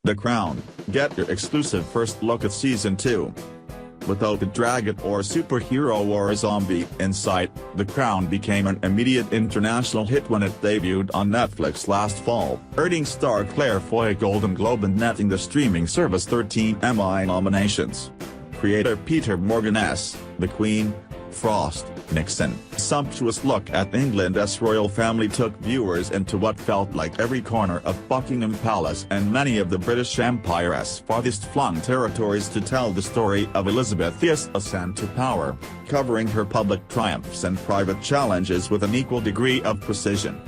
The Crown, get your exclusive first look at Season 2. Without a dragon or superhero or a zombie in sight, The Crown became an immediate international hit when it debuted on Netflix last fall, earning star Claire Foy a Golden Globe and netting the streaming service 13 Emmy nominations. Creator Peter Morgan's The Queen, Frost, Nixon, sumptuous look at England's royal family took viewers into what felt like every corner of Buckingham Palace and many of the British Empire's farthest-flung territories to tell the story of Elizabeth's ascent to power, covering her public triumphs and private challenges with an equal degree of precision.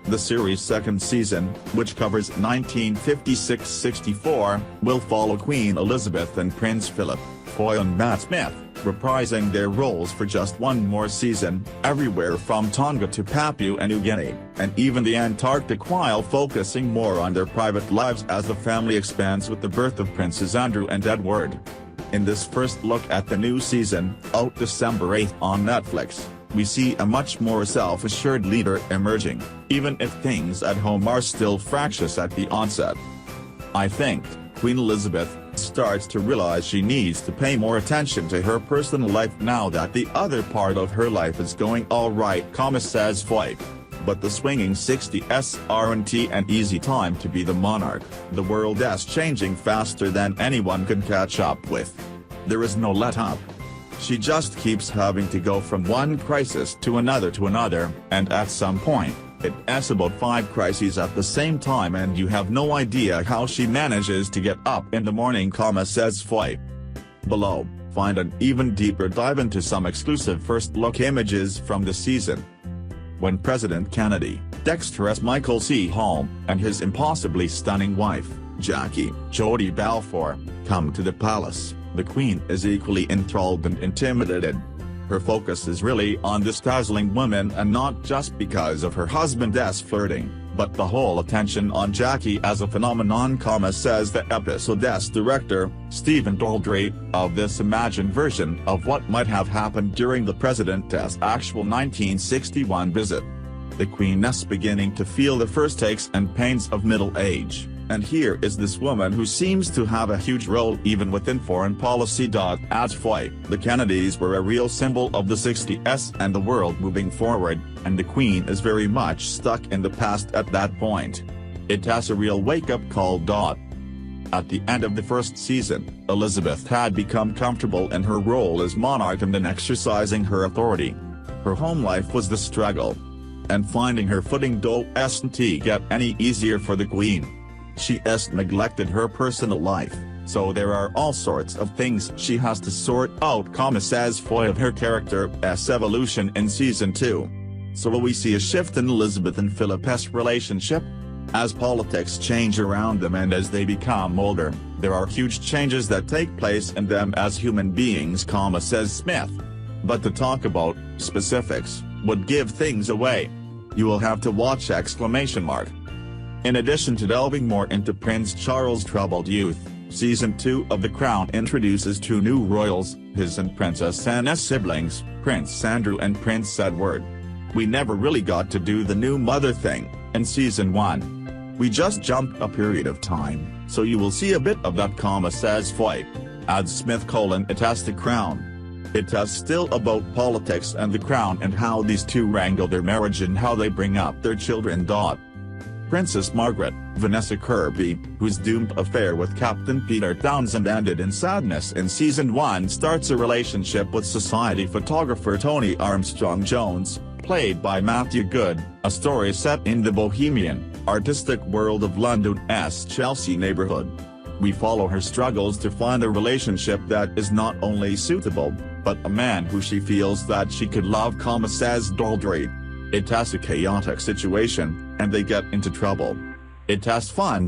The series' second season, which covers 1956–64, will follow Queen Elizabeth and Prince Philip, Foy and Matt Smith, reprising their roles for just one more season, everywhere from Tonga to Papua New Guinea, and even the Antarctic, while focusing more on their private lives as the family expands with the birth of Princes Andrew and Edward. In this first look at the new season, out December 8 on Netflix, we see a much more self-assured leader emerging, even if things at home are still fractious at the onset. I think Queen Elizabeth starts to realize she needs to pay more attention to her personal life now that the other part of her life is going alright, says Foy. But the swinging 60s aren't an easy time to be the monarch. The world is changing faster than anyone can catch up with. There is no let-up. She just keeps having to go from one crisis to another, and at some point, it's about 5 crises at the same time and you have no idea how she manages to get up in the morning, says Foy. Below, find an even deeper dive into some exclusive first-look images from the season. When President Kennedy, dexterous Michael C. Hall, and his impossibly stunning wife, Jackie, Jodie Balfour, come to the palace, the Queen is equally enthralled and intimidated. Her focus is really on this dazzling woman, and not just because of her husband's flirting, but the whole attention on Jackie as a phenomenon, says the episode's director, Stephen Daldry, of this imagined version of what might have happened during the president's actual 1961 visit. The Queen is beginning to feel the first aches and pains of middle age. And here is this woman who seems to have a huge role even within foreign policy. Adds Foy, the Kennedys were a real symbol of the 60s and the world moving forward, and the Queen is very much stuck in the past at that point. It has a real wake-up call. At the end of the first season, Elizabeth had become comfortable in her role as monarch and then exercising her authority. Her home life was the struggle. And finding her footing doesn't get any easier for the Queen. She has neglected her personal life, so there are all sorts of things she has to sort out, says Foy of her character's evolution in Season 2. So will we see a shift in Elizabeth and Philip's relationship? As politics change around them and as they become older, there are huge changes that take place in them as human beings, says Smith. But to talk about specifics would give things away. You will have to watch! In addition to delving more into Prince Charles' troubled youth, Season 2 of The Crown introduces 2 new royals, his and Princess Anne's siblings, Prince Andrew and Prince Edward. We never really got to do the new mother thing in Season 1. We just jumped a period of time, so you will see a bit of that, says Foy. Adds Smith: it has the Crown. It is still about politics and the Crown and how these two wrangle their marriage and how they bring up their children. Princess Margaret, Vanessa Kirby, whose doomed affair with Captain Peter Townsend ended in sadness in Season 1, starts a relationship with society photographer Tony Armstrong-Jones, played by Matthew Goode, a story set in the bohemian, artistic world of London's Chelsea neighborhood. We follow her struggles to find a relationship that is not only suitable, but a man who she feels that she could love, says Daldry. It has a chaotic situation, and they get into trouble. It has fun.